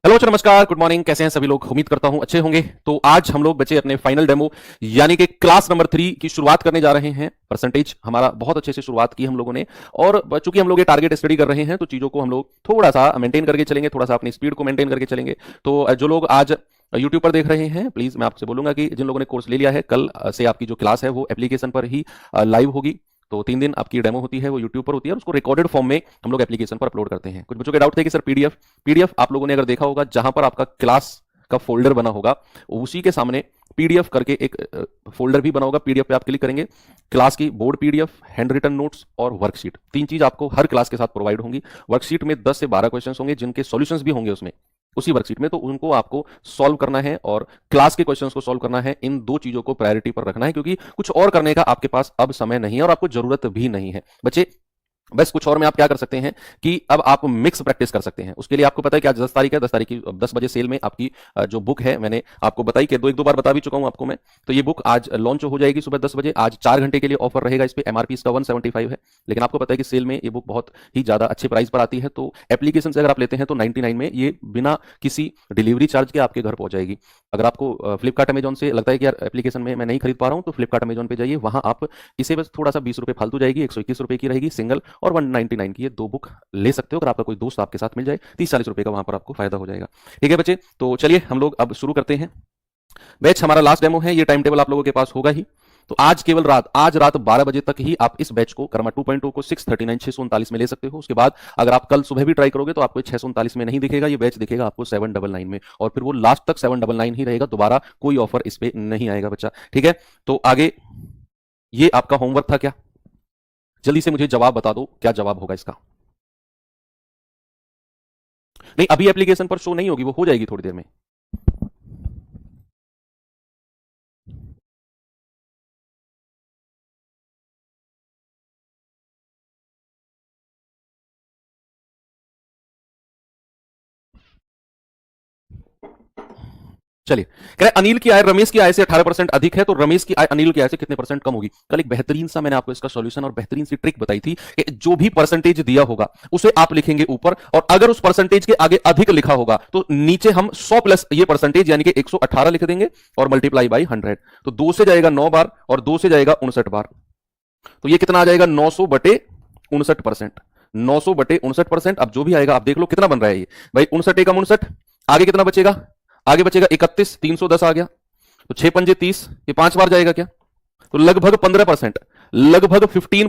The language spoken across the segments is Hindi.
हेलो बच्चों, नमस्कार, गुड मॉर्निंग। कैसे हैं सभी लोग? उम्मीद करता हूं अच्छे होंगे। तो आज हम लोग बच्चे अपने फाइनल डेमो यानी कि क्लास नंबर 3 की शुरुआत करने जा रहे हैं। परसेंटेज हमारा बहुत अच्छे से शुरुआत की हम लोगों ने, और चूंकि हम लोग ये टारगेट स्टडी कर रहे हैं तो चीजों को हम लोग थोड़ा सा मेंटेन करके चलेंगे, थोड़ा सा अपनी स्पीड को मेंटेन करके चलेंगे। तो जो लोग आज यूट्यूब पर देख रहे हैं, प्लीज मैं आपसे बोलूंगा कि जिन लोगों ने कोर्स ले लिया है, कल से आपकी जो क्लास है वो एप्लीकेशन पर ही लाइव होगी। तो 3 दिन आपकी डेमो होती है वो यूट्यूब पर होती है, और उसको रिकॉर्डेड फॉर्म में हम लोग एप्लीकेशन पर अपलोड करते हैं। कुछ बच्चों के डाउट थे कि सर पीडीएफ आप लोगों ने अगर देखा होगा, जहां पर आपका क्लास का फोल्डर बना होगा उसी के सामने पीडीएफ करके एक फोल्डर भी बना होगा। पीडीएफ पे आप क्लिक करेंगे, क्लास की board PDF, handwritten notes और वर्कशीट, 3 चीज आपको हर क्लास के साथ प्रोवाइड होंगी। वर्कशीट में 10 से 12 क्वेश्चन होंगे जिनके सॉल्यूशंस भी होंगे उसमें, उसी वर्कशीट में। तो उनको आपको सॉल्व करना है और क्लास के क्वेश्चंस को सॉल्व करना है। इन 2 चीजों को प्रायोरिटी पर रखना है, क्योंकि कुछ और करने का आपके पास अब समय नहीं है और आपको जरूरत भी नहीं है बच्चे। बस कुछ और में आप क्या कर सकते हैं कि अब आप मिक्स प्रैक्टिस कर सकते हैं। उसके लिए आपको पता है कि आज 10 तारीख है, 10 तारीख की 10 बजे सेल में आपकी जो बुक है, मैंने आपको बताई कि एक दो बार बता भी चुका हूं आपको मैं। तो ये बुक आज लॉन्च हो जाएगी सुबह 10 बजे। आज 4 घंटे के लिए ऑफर रहेगा इस पे। एमआरपी इसका 175 है, लेकिन आपको पता है कि सेल में ये बुक बहुत ही ज्यादा अच्छे प्राइस पर आती है। तो एप्लीकेशन से अगर आप लेते हैं तो 99 में ये बिना किसी डिलीवरी चार्ज के आपके घर पहुंच जाएगी। अगर आपको फ्लिपकार्ट अमेजॉन से लगता है कि यार एप्लीकेशन में मैं नहीं खरीद पा रहा हूं, तो फ्लिपकार्ट अमेजॉन पे जाइए, वहां आप इसे बस थोड़ा सा 20 रुपए फालतू जाएगी, 121 रुपए की रहेगी सिंगल, और 199 ये 2 बुक ले सकते हो। अगर आपका कोई दोस्त आपके साथ मिल जाए, 30-40 रुपए का वहां पर आपको फायदा हो जाएगा। ठीक है बच्चे, तो चलिए हम लोग अब शुरू करते हैं। बैच हमारा लास्ट डेमो है, ये टाइम टेबल आप लोगों के पास होगा ही। तो आज रात 12 बजे तक ही आप इस बैच को कर्मा 2.0 को 639 में ले सकते हो। उसके बाद अगर आप कल सुबह भी ट्राई करोगे तो आपको 639 में नहीं दिखेगा, ये बैच दिखेगा आपको 799 में, और फिर वो लास्ट तक 799 ही रहेगा। दोबारा कोई ऑफर इस पे नहीं आएगा बच्चा। ठीक है, तो आगे ये आपका होमवर्क था क्या? जल्दी से मुझे जवाब बता दो, क्या जवाब होगा इसका? नहीं, अभी एप्लीकेशन पर शो नहीं होगी, वो हो जाएगी थोड़ी देर में। चलिए, कह रहे अनिल की आय रमेश की आय से 18% अधिक है, तो रमेश की आय अनिल की आय से कितने परसेंट कम होगी? कल एक बेहतरीन सा मैंने आपको इसका सॉल्यूशन और बेहतरीन सी ट्रिक बताई थी कि जो भी परसेंटेज दिया होगा उसे आप लिखेंगे ऊपर, और अगर उस परसेंटेज के आगे अधिक लिखा होगा तो नीचे हम 100 प्लस ये परसेंटेज यानी कि 118 लिख देंगे और मल्टीप्लाई बाई 100। तो 2 से जाएगा 9 बार और 2 से जाएगा 59 बार। तो ये कितना आ जाएगा? 900/59%। 900/59%। अब जो भी आएगा आप देख लो कितना बन रहा है ये भाई। 59 एकम 59, आगे कितना बचेगा? आगे बचेगा 31, 310 आ गया। तो 6 पंजे 30, ये 5 बार जाएगा क्या? तो लगभग 15%, लगभग 15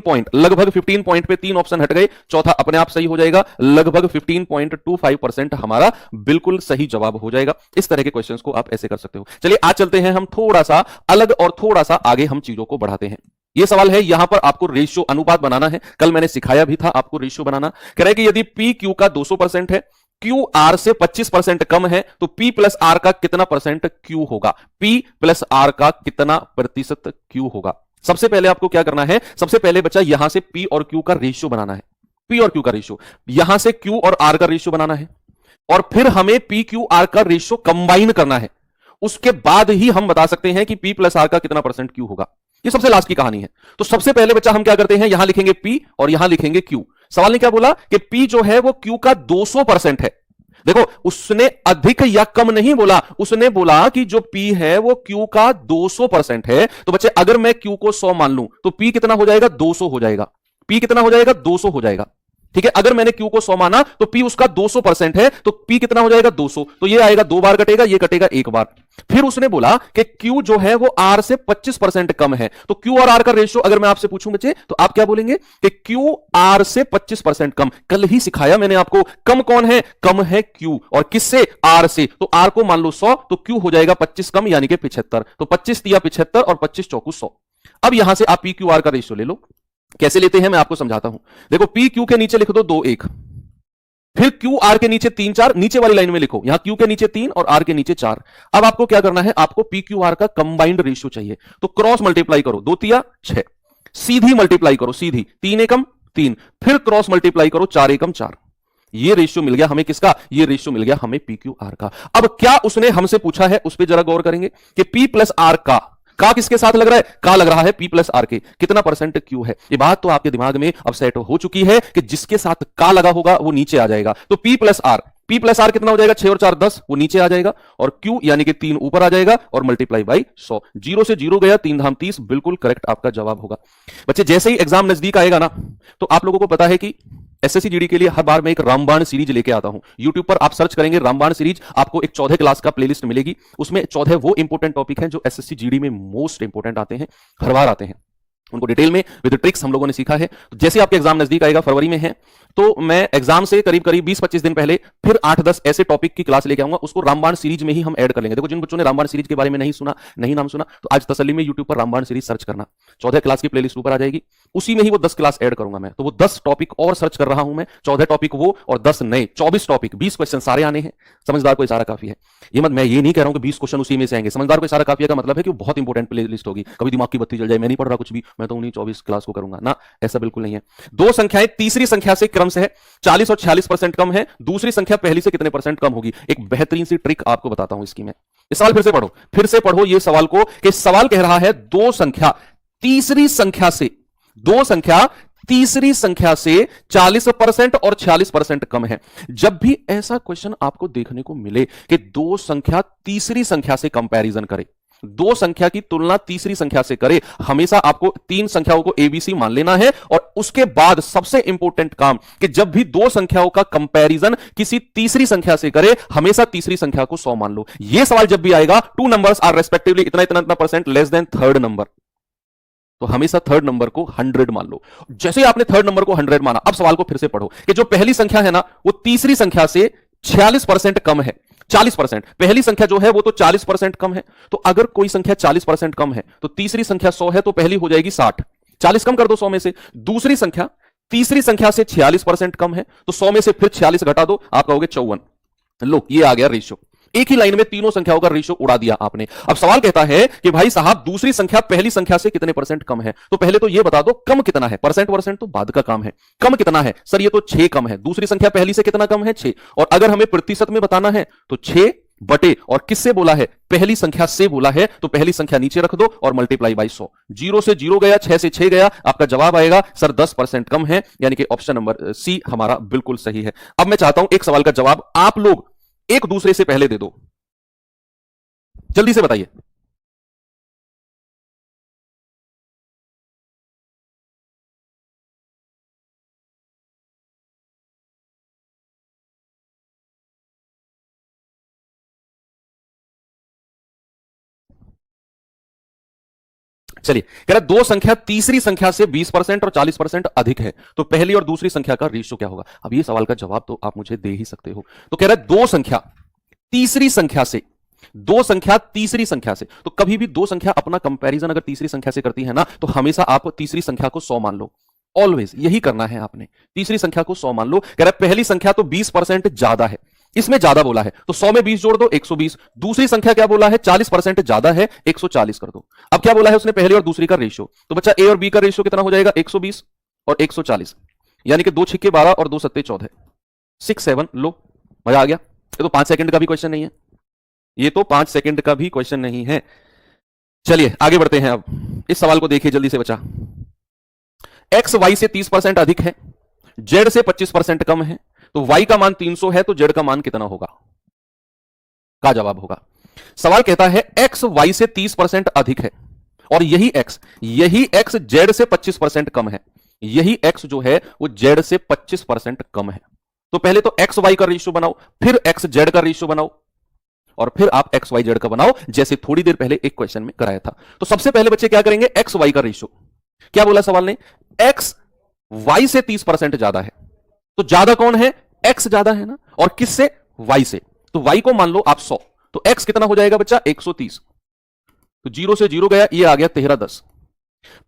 पॉइंट पे 3 ऑप्शन हट गए, चौथा अपने आप सही हो जाएगा। लगभग 15.25% हमारा बिल्कुल सही जवाब हो जाएगा। इस तरह के क्वेश्चंस को आप ऐसे कर सकते हो। चलिए आज चलते हैं हम थोड़ा सा अलग और थोड़ा सा आगे हम चीजों को बढ़ाते हैं। ये सवाल है, यहां पर आपको रेशियो अनुपात बनाना है। कल मैंने सिखाया भी था आपको रेशियो बनाना। कह रहे हैं कि यदि पी क्यू का 200% है, क्यू आर से 25% कम है, तो पी प्लस आर का कितना परसेंट क्यू होगा? पी प्लस आर का कितना प्रतिशत क्यू होगा? सबसे पहले आपको क्या करना है? सबसे पहले बच्चा यहां से पी और क्यू का रेशियो बनाना है। पी और क्यू का रेशियो, यहां से क्यू और आर का रेशियो बनाना है, और फिर हमें पी क्यू आर का रेशियो कंबाइन करना है। उसके बाद ही हम बता सकते हैं कि पी प्लस आर का कितना परसेंट क्यू होगा। ये सबसे लास्ट की कहानी है। तो सबसे पहले बच्चा हम क्या करते हैं, यहां लिखेंगे पी और यहां लिखेंगे क्यू। सवाल ने क्या बोला कि पी जो है वो क्यू का 200% है। देखो, उसने अधिक या कम नहीं बोला, उसने बोला कि जो पी है वो क्यू का 200% है। तो बच्चे अगर मैं क्यू को 100 मान लूं तो पी कितना हो जाएगा? 200 हो जाएगा। पी कितना हो जाएगा? 200 हो जाएगा। ठीक है, अगर मैंने क्यू को 100 माना तो पी उसका 200% है, तो पी कितना हो जाएगा? 200। तो ये आएगा 2 बार कटेगा, ये कटेगा 1 बार। फिर उसने बोला कि क्यू जो है वो आर से 25% कम है। तो क्यू और आर का रेशियो अगर मैं आपसे पूछूं बच्चे, तो आप क्या बोलेंगे कि क्यू आर से 25% कम। कल ही सिखाया मैंने आपको, कम कौन है? कम है क्यू, और किससे? आर से। तो आर को मान लो 100, तो क्यू हो जाएगा 25 कम यानी कि 75। तो 25 दिया 75 और 25 चौकू 100। अब यहां से आप पी क्यू आर का रेशियो ले लो। कैसे लेते हैं मैं आपको समझाता हूं। देखो, पी क्यू के नीचे लिख दो 2 1, फिर क्यू आर के नीचे 3 4, नीचे वाली लाइन में लिखो, यहां क्यू के नीचे 3 और आर के नीचे 4। अब आपको क्या करना है? आपको पी क्यू आर का कंबाइंड रेशियो चाहिए। तो क्रॉस मल्टीप्लाई करो, 2 तिया 6, सीधी मल्टीप्लाई करो, सीधी 3 एकम 3, फिर क्रॉस मल्टीप्लाई करो, 4 एकम 4। ये रेशियो मिल गया हमें किसका? ये रेशियो मिल गया हमें पी क्यू आर का। अब क्या उसने हमसे पूछा है उस पर जरा गौर करेंगे कि पी प्लस आर का किसके साथ लग रहा है? का लग रहा है पी प्लस आर के। कितना परसेंट क्यू है? ये बात तो आपके दिमाग में अब सेट हो चुकी है कि जिसके साथ का लगा होगा वो नीचे आ जाएगा। तो P plus P plus R कितना हो जाएगा, 6 और 4 10, वो नीचे आ जाएगा, और Q यानी कि 3 ऊपर आ जाएगा, और मल्टीप्लाई बाई 100। 0 से 0 गया, 3 धाम 30, बिल्कुल करेक्ट आपका जवाब होगा। बच्चे जैसे ही एग्जाम नजदीक आएगा ना, तो आप लोगों को पता है कि एसएससी जीडी के लिए हर बार मैं एक रामबाण सीरीज लेके आता हूं। यूट्यूब पर आप सर्च करेंगे रामबाण सीरीज, आपको एक 14 क्लास का प्लेलिस्ट मिलेगी। उसमें 14 वो इंपॉर्टेंट टॉपिक हैं जो एसएससी जीडी में मोस्ट इंपॉर्टेंट आते हैं, हर बार आते हैं। उनको डिटेल में विद ट्रिक्स हम लोगों ने सीखा है। तो जैसे आपके एग्जाम नजदीक आएगा, फरवरी में है, तो मैं एग्जाम से करीब करीब 20-25 दिन पहले फिर 8-10 ऐसे टॉपिक की क्लास लेके आऊंगा, उसको रामबाण सीरीज में ही हम ऐड कर लेंगे। देखो जिन बच्चों ने रामबाण सीरीज के बारे में नहीं सुना, नहीं नाम सुना, तो आज तसल्ली में यूट्यूब पर रामबाण सीरीज सर्च करना, 14 क्लास की प्लेलिस्ट ऊपर आ जाएगी, उसी में ही वो 10 क्लास ऐड करूंगा मैं। तो वो 10 टॉपिक और सर्च कर रहा हूं मैं, 14 टॉपिक वो और 10 नए, 24 टॉपिक, 20 क्वेश्चन सारे आने हैं। समझदार को इशारा काफी है। ये मत, मैं ये नहीं कह रहा हूं कि 20 क्वेश्चन उसी में से आएंगे। समझदार को इशारा काफी है का मतलब है कि वो बहुत इंपॉर्टेंट प्लेलिस्ट होगी। कभी दिमाग की बत्ती जल जाए, मैं नहीं पढ़ रहा कुछ भी, मैं तो उन्हीं 24 क्लास को करूंगा ना, ऐसा बिल्कुल नहीं है। दो संख्याएं तीसरी संख्या से क्रम से है 40 और 46% कम है, दूसरी संख्या पहली से कितने परसेंट कम होगी। एक बेहतरीन सी ट्रिक आपको बताता हूं इसकी मैं। इस सवाल फिर से पढ़ो ये सवाल को, कि सवाल कह रहा है दो संख्या तीसरी संख्या से 40% और 46% कम है। जब भी ऐसा क्वेश्चन आपको देखने को मिले कि दो संख्या तीसरी संख्या से कंपैरिजन करे, दो संख्या की तुलना तीसरी संख्या से करे, हमेशा आपको तीन संख्याओं को एबीसी मान लेना है। और उसके बाद सबसे इंपॉर्टेंट काम कि जब भी दो संख्याओं का कंपैरिजन किसी तीसरी संख्या से करे, हमेशा तीसरी संख्या को 100 मान लो। यह सवाल जब भी आएगा, टू नंबर्स आर रेस्पेक्टिवली इतना इतना इतना percent less than third number, तो हमेशा थर्ड नंबर को 100 मान लो। जैसे ही आपने थर्ड नंबर को 100 माना, अब सवाल को फिर से पढ़ो कि जो पहली संख्या है ना, वो तीसरी संख्या से 46% कम है। 40%, पहली संख्या जो है वो तो 40% कम है। तो अगर कोई संख्या 40% कम है, तो तीसरी संख्या 100 है, तो पहली हो जाएगी 60। 40 कम कर दो 100 में से। दूसरी संख्या तीसरी संख्या से 46% कम है, तो 100 में से फिर 46 घटा दो, आप कहोगे 54। लो, ये आ गया रेशियो। एक ही लाइन में तीनों संख्याओं का रेशियो उड़ा दिया आपने। अब सवाल कहता है कि भाई साहब दूसरी संख्या पहली संख्या से कितने परसेंट कम है। तो पहले तो ये बता दो कम कितना है। परसेंट तो बाद का काम है। कम कितना है सर, ये तो 6 कम है। दूसरी संख्या पहली से कितना कम है, 6। और अगर हमें प्रतिशत में बताना है तो 6 बटे, और किससे बोला है, पहली संख्या से बोला है, तो पहली संख्या नीचे रख दो और मल्टीप्लाई बाई 100। 0 से 0 गया, 6 से 6 गया, आपका जवाब आएगा सर 10% कम है, यानी कि ऑप्शन नंबर सी हमारा बिल्कुल सही है। अब मैं चाहता हूं एक सवाल का जवाब आप लोग एक दूसरे से पहले दे दो, जल्दी से बताइए। चलिए, कह रहा दो संख्या तीसरी संख्या से 20% और 40% अधिक है, तो पहली और दूसरी संख्या का रेशियो क्या होगा। अब ये सवाल का जवाब तो आप मुझे दे ही सकते हो। तो कह रहा है दो संख्या तीसरी संख्या से, तो कभी भी दो संख्या अपना कंपैरिजन अगर तीसरी संख्या से करती है ना, तो हमेशा आप तीसरी संख्या को 100 मान लो। ऑलवेज यही करना है आपने, तीसरी संख्या को 100 मान लो। कह रहा है पहली संख्या तो 20% ज्यादा है, इसमें ज्यादा बोला है, तो 100 में 20 जोड़ दो, 120। दूसरी संख्या क्या बोला है, 40% ज्यादा है, 140 कर दो। अब क्या बोला है उसने, पहली और दूसरी का रेशियो, तो बच्चा ए और बी का रेशियो कितना हो जाएगा, 120 और 140, यानी कि 2 छिक्के 12 और 2 सत्ते 14, 6 7। लो, मजा आ गया। ये तो 5 सेकंड का भी क्वेश्चन नहीं है, ये तो 5 सेकंड का भी क्वेश्चन नहीं है। चलिए आगे बढ़ते हैं। अब इस सवाल को देखिए जल्दी से बच्चा। एक्स वाई से 30% अधिक है, जेड से 25% कम है, तो y का मान 300 है, तो z का मान कितना होगा, का जवाब होगा। सवाल कहता है x y से 30% अधिक है, और यही x z से 25% कम है। यही x जो है वो z से 25% कम है। तो पहले तो x y का रेशियो बनाओ, फिर x z का रेशियो बनाओ, और फिर आप x y z का बनाओ, जैसे थोड़ी देर पहले एक क्वेश्चन में कराया था। तो सबसे पहले बच्चे क्या करेंगे, x y का रेशियो। क्या बोला सवाल ने, x y से 30% ज्यादा है, तो ज्यादा कौन है, x ज्यादा है ना, और किससे, y से। तो y को मान लो आप 100, तो x कितना हो जाएगा बच्चा, 130। तो 0 से 0 गया, ये आ गया 13 10।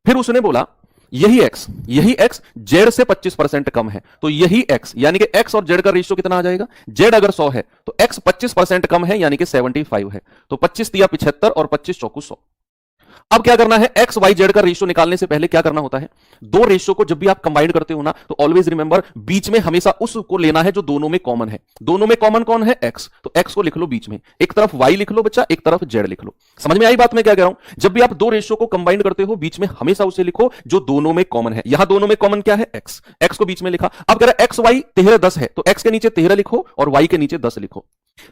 फिर उसने बोला यही x z से 25% कम है, तो यही x यानी कि x और z का रेशियो कितना आ जाएगा, z अगर 100 है तो x 25% कम है, यानी कि 75 है। तो 25 दिया 75 और 25 चौकू 100। अब क्या करना है, एक्स वाई जेड का रेशियो निकालने से पहले क्या करना होता है, दो रेशियो को जब भी आप कंबाइन करते हो ना, तो ऑलवेज रिमेंबर बीच में हमेशा उसको लेना है जो दोनों में कॉमन है। दोनों में कॉमन कौन है, एक्स, तो एक्स को लिख लो बीच में, एक तरफ वाई लिख लो बच्चा, एक तरफ जेड लिख लो। समझ में आई बात मैं क्या कह रहा हूं, जब भी आप दो रेशियो को कंबाइन करते हो बीच में हमेशा उसे लिखो जो दोनों में कॉमन है। यहां दोनों में कॉमन क्या है, एक्स, एक्स को बीच में लिखा। अब कह रहा है एक्स वाई 13 10 है, तो एक्स के नीचे 13 लिखो और वाई के नीचे 10 लिखो।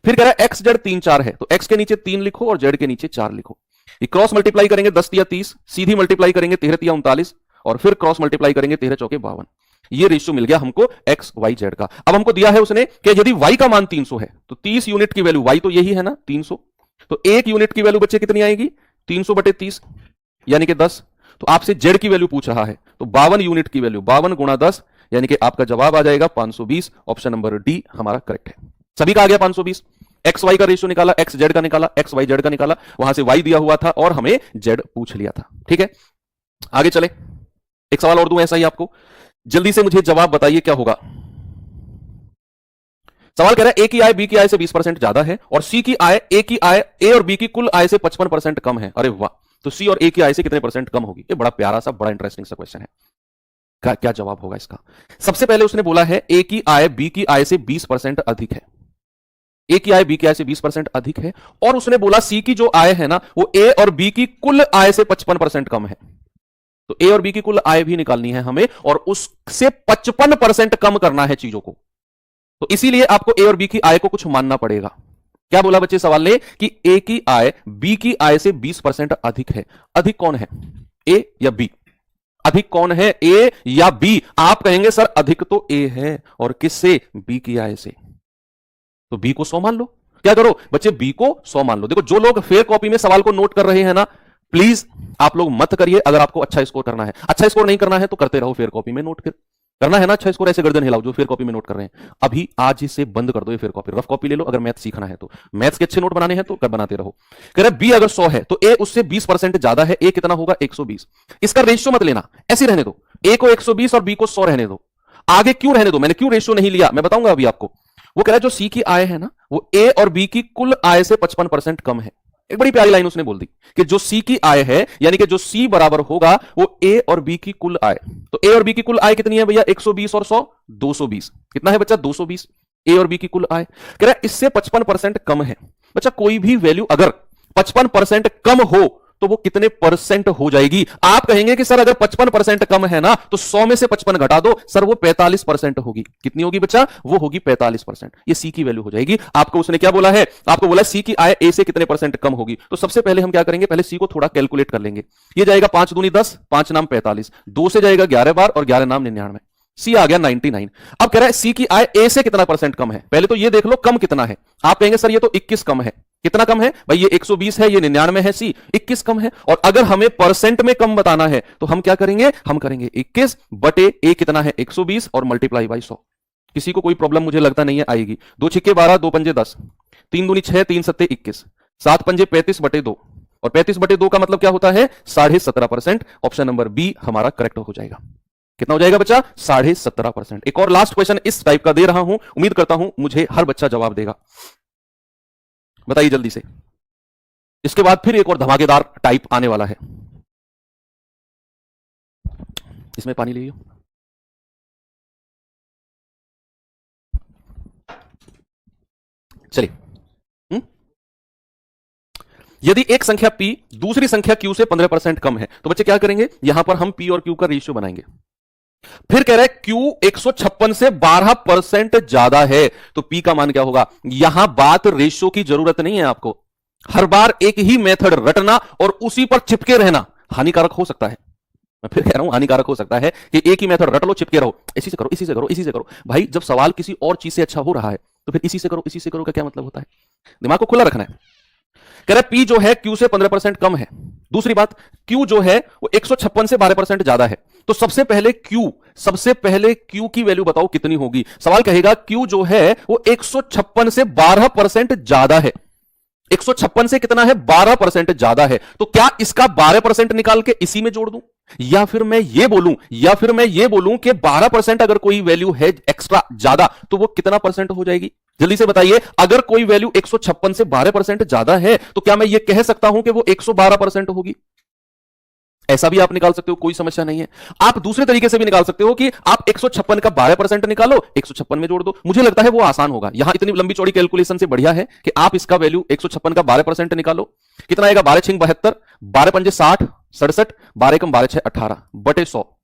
फिर कह रहा है एक्स जेड 3 4 है, तो एक्स के नीचे 3 लिखो और जेड के नीचे 4 लिखो। क्रॉस मल्टीप्लाई करेंगे 10 या 30, सीधी मल्टीप्लाई करेंगे 13 या 39, और फिर क्रॉस मल्टीप्लाई करेंगे 13 चौके 52। ये रेशियो मिल गया हमको एक्स वाई जेड का। अब हमको दिया है उसने कि यदि वाई का मान 300 है तो 30 यूनिट की वैल्यू, वाई तो यही है ना 300, तो एक यूनिट की वैल्यू बच्चे कितनी आएगी, 300 बटे 30 यानी कि 10। तो आपसे जेड की वैल्यू पूछ रहा है, तो 52 यूनिट की वैल्यू 52 गुणा 10 यानी कि आपका जवाब आ जाएगा 520। ऑप्शन नंबर डी हमारा करेक्ट है। सभी का आ गया 520। एक्स वाई का रेशियो निकाला, एक्स जेड का निकाला, एक्स वाई जेड का निकाला, वहां से वाई दिया हुआ था और हमें जेड पूछ लिया था। ठीक है, आगे चले, एक सवाल और दूं ऐसा ही आपको, जल्दी से मुझे जवाब बताइए क्या होगा। सवाल कह रहा है ए की आय बी की आय से 20% ज्यादा है और सी की आय ए की आय ए और बी की कुल आय से 55% कम है। अरे वाह, तो सी और ए की आय से कितने परसेंट कम होगी। ये बड़ा प्यारा सा, बड़ा इंटरेस्टिंग सा क्वेश्चन है। क्या जवाब होगा इसका। सबसे पहले उसने बोला है ए की आय बी की आय से 20% अधिक है, ए की आय बी की आय से 20% अधिक है, और उसने बोला सी की जो आय है ना वो ए और बी की कुल आय से 55% कम है। तो ए और बी की कुल आय भी निकालनी है हमें और उससे 55% कम करना है चीजों को। तो इसीलिए आपको ए और बी की आय को कुछ मानना पड़ेगा। क्या बोला बच्चे सवाल ने कि ए की आय बी की आय से 20% अधिक है। अधिक कौन है, ए या बी? अधिक कौन है, ए या बी? आप कहेंगे सर अधिक तो ए है, और किससे, बी की आय से। तो बी को 100 मान लो। क्या करो बच्चे, बी को 100 मान लो। देखो जो लोग फेयर कॉपी में सवाल को नोट कर रहे हैं ना, प्लीज आप लोग मत करिए। अगर आपको अच्छा स्कोर करना है, अच्छा स्कोर नहीं करना है तो करते रहो फेयर कॉपी में नोट। फिर करना है ना अच्छा स्कोर, ऐसे गर्दन हिलाओ जो फेयर कॉपी में नोट कर रहे हैं। अभी आज से बंद कर दो ये फेयर कॉपी, रफ कॉपी ले लो। अगर मैथ सीखना है तो, मैथ्स के अच्छे नोट बनाने हैं तो कर बनाते रहो। कह रहे बी अगर 100 है तो ए उससे 20% ज्यादा है। ए कितना होगा, 120। इसका रेशियो मत लेना, ऐसे रहने दो। ए को 120 और बी को 100 रहने दो। आगे क्यों रहने दो, मैंने क्यों रेशियो नहीं लिया मैं बताऊंगा अभी आपको। वो कह रहा है जो सी की आय है ना वो ए और बी की कुल आय से 55% कम है। एक बड़ी प्यारी लाइन उसने बोल दी कि जो सी की आय है, यानी कि जो सी बराबर होगा वो ए और बी की कुल आय। तो ए और बी की कुल आय कितनी है भैया, 120 और 100 220। कितना है बच्चा, 220 ए और बी की कुल आय। कह रहा है इससे 55% कम है। बच्चा कोई भी वैल्यू अगर 55% कम हो तो वो कितने परसेंट हो जाएगी। आप कहेंगे कि सर अगर 55% कम है ना तो 100 में से 55 घटा दो, सर वो 45% होगी। कितनी होगी बच्चा, वो होगी 45%। ये सी की वैल्यू हो जाएगी। आपको उसने क्या बोला है, आपको बोला सी की आय ए से कितने परसेंट कम होगी। तो सबसे पहले हम क्या करेंगे, पहले सी को थोड़ा कैलकुलेट कर लेंगे। ये जाएगा 5 दूनी 10, 5 नाम 45, 2 से जाएगा 11 बार और 11 नाम 99। सी आ गया 99। अब कह रहा है सी की आय ए से कितना परसेंट कम है। पहले तो ये देख लो कम कितना है। आप कहेंगे सर ये तो 21 कम है। कितना कम है भाई, ये 120 है, ये 99 है, सी 21 कम है। और अगर हमें परसेंट में कम बताना है तो हम क्या करेंगे, हम करेंगे 21 बटे ए कितना है 120 और मल्टीप्लाई बाई 100। किसी को कोई प्रॉब्लम मुझे लगता नहीं है आएगी। 2 छिक्के 12, 2 पंजे 10, 3 दूनी 6, 3 सत्ते 21, 7 पंजे 35 बटे 2, और 35 बटे 2 का मतलब क्या होता है 17.5%। ऑप्शन नंबर बी हमारा करेक्ट हो जाएगा। कितना हो जाएगा बच्चा, 17.5%। एक और लास्ट क्वेश्चन इस टाइप का दे रहा हूं, उम्मीद करता हूं मुझे हर बच्चा जवाब देगा। बताइए जल्दी से। इसके बाद फिर एक और धमाकेदार टाइप आने वाला है। इसमें पानी लीजिए। चलिए, यदि एक संख्या P दूसरी संख्या Q से 15% कम है तो बच्चे क्या करेंगे, यहां पर हम P और Q का रेशियो बनाएंगे। फिर कह रहे हैं Q 156 से 12% ज्यादा है तो P का मान क्या होगा। यहां बात रेशियो की जरूरत नहीं है आपको। हर बार एक ही मेथड रटना और उसी पर चिपके रहना हानिकारक हो सकता है। मैं फिर कह रहा हूं हानिकारक हो सकता है कि एक ही मेथड रट लो, चिपके रहो, इसी से करो, इसी से करो, इसी से करो। भाई जब सवाल किसी और चीज से अच्छा हो रहा है तो फिर इसी से करो, इसी से करो का क्या मतलब होता है। दिमाग को खुला रखना है। कह रहे P जो है Q से 15% कम है। दूसरी बात Q जो है वो 156 से 12% ज्यादा है। तो सबसे पहले Q की वैल्यू बताओ कितनी होगी। सवाल कहेगा Q जो है वो 156 से 12% ज्यादा है। 156 से कितना है, 12% ज्यादा है। तो क्या इसका 12% निकाल के इसी में जोड़ दूं, या फिर मैं ये बोलूं कि 12% अगर कोई वैल्यू है एक्स्ट्रा ज्यादा तो वो कितना परसेंट हो जाएगी। जल्दी से बताइए, अगर कोई वैल्यू 156 से 12% ज्यादा है तो क्या मैं ये कह सकता हूं कि वो 112% होगी। ऐसा भी आप निकाल सकते हो, कोई समस्या नहीं है। आप दूसरे तरीके से भी निकाल सकते हो कि आप 156 का 12% निकालो, 156 में जोड़ दो। मुझे लगता है वो आसान होगा। यहां इतनी लंबी चौड़ी कैलकुलेशन से बढ़िया है कि आप इसका वैल्यू 156 का 12% निकालो। कितना आएगा? 12 6 72, 12 पंजे 60 67, 12 एकम 12 6 18 बटे 100।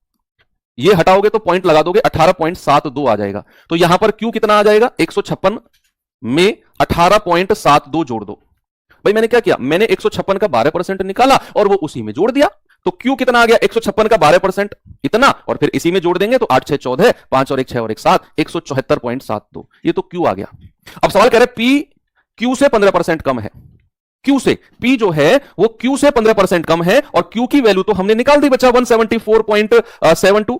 ये हटाओगे तो पॉइंट लगा दोगे, 18.72 आ जाएगा। तो यहां पर क्यू कितना आ जाएगा? 156 में 18.72 जोड़ दो। भाई मैंने क्या किया? मैंने 156 का 12% निकाला और वो उसी में जोड़ दिया। तो क्यू कितना आ गया? 156 का 12% इतना, और फिर इसी में जोड़ देंगे तो 8 6 14, 5 और 1 6 और 1 7, 174.72। ये तो क्यू आ गया। अब सवाल कह रहे पी क्यू से 15% कम है। क्यू से पी जो है वो क्यू से 15% कम है, और क्यू की वैल्यू तो हमने निकाल दी बच्चा 174.72।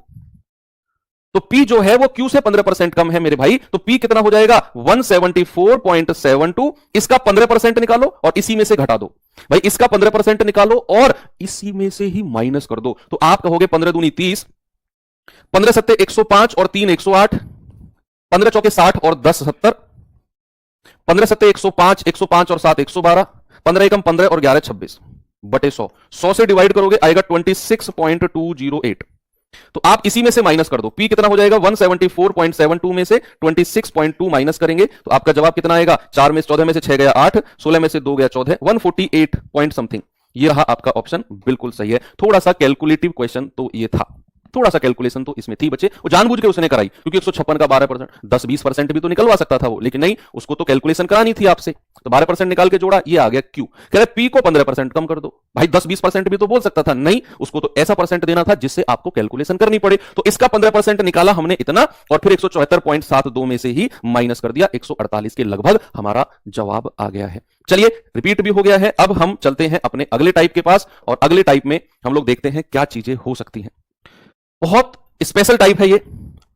तो P जो है वो Q से 15% कम है मेरे भाई। तो P कितना हो जाएगा? 174.72। इसका 15% निकालो और इसी में से घटा दो। भाई इसका 15% निकालो और इसी में से ही माइनस कर दो। तो आप कहोगे 15 दूनी 30, 15 सत्ते 105 और 3 108, 15 चौके 60 और 10 70, 15 सत्ते 105, 105 और 7 112, 15 एकम 15 और 11 26 बटे 100। 100 से डिवाइड करोगे आएगा 26.208। तो आप इसी में से माइनस कर दो। P कितना हो जाएगा? 174.72 में से 26.2 माइनस करेंगे तो आपका जवाब कितना आएगा? 4 में से 14 में से 6 गया 8, 16 में से 2 गया 14, 148 पॉइंट समथिंग। ये रहा आपका ऑप्शन, बिल्कुल सही है। थोड़ा सा कैलकुलेटिव क्वेश्चन तो ये था, थोड़ा सा कैलकुलेशन तो इसमें थी बच्चे, वो जानबूझ के उसने कराई, क्योंकि 156 का 12%, 10-20% भी तो निकलवा सकता था वो, लेकिन नहीं, उसको तो कैलकुलेशन करानी थी आपसे, तो 12% निकाल के जोड़ा, ये आ गया क्यू। कह रहे पी को 15% कम कर दो। भाई 10-20% भी तो बोल सकता था, नहीं, उसको तो ऐसा परसेंट देना था जिससे आपको कैलकुलेशन करनी पड़े। तो इसका 15% निकाला हमने इतना, और फिर 174.72 में से ही माइनस कर दिया, 148 के लगभग हमारा जवाब आ गया है। चलिए, रिपीट भी हो गया है। अब हम चलते हैं अपने अगले टाइप के पास, और अगले टाइप में हम लोग देखते हैं क्या चीजें हो सकती हैं। बहुत स्पेशल टाइप है ये।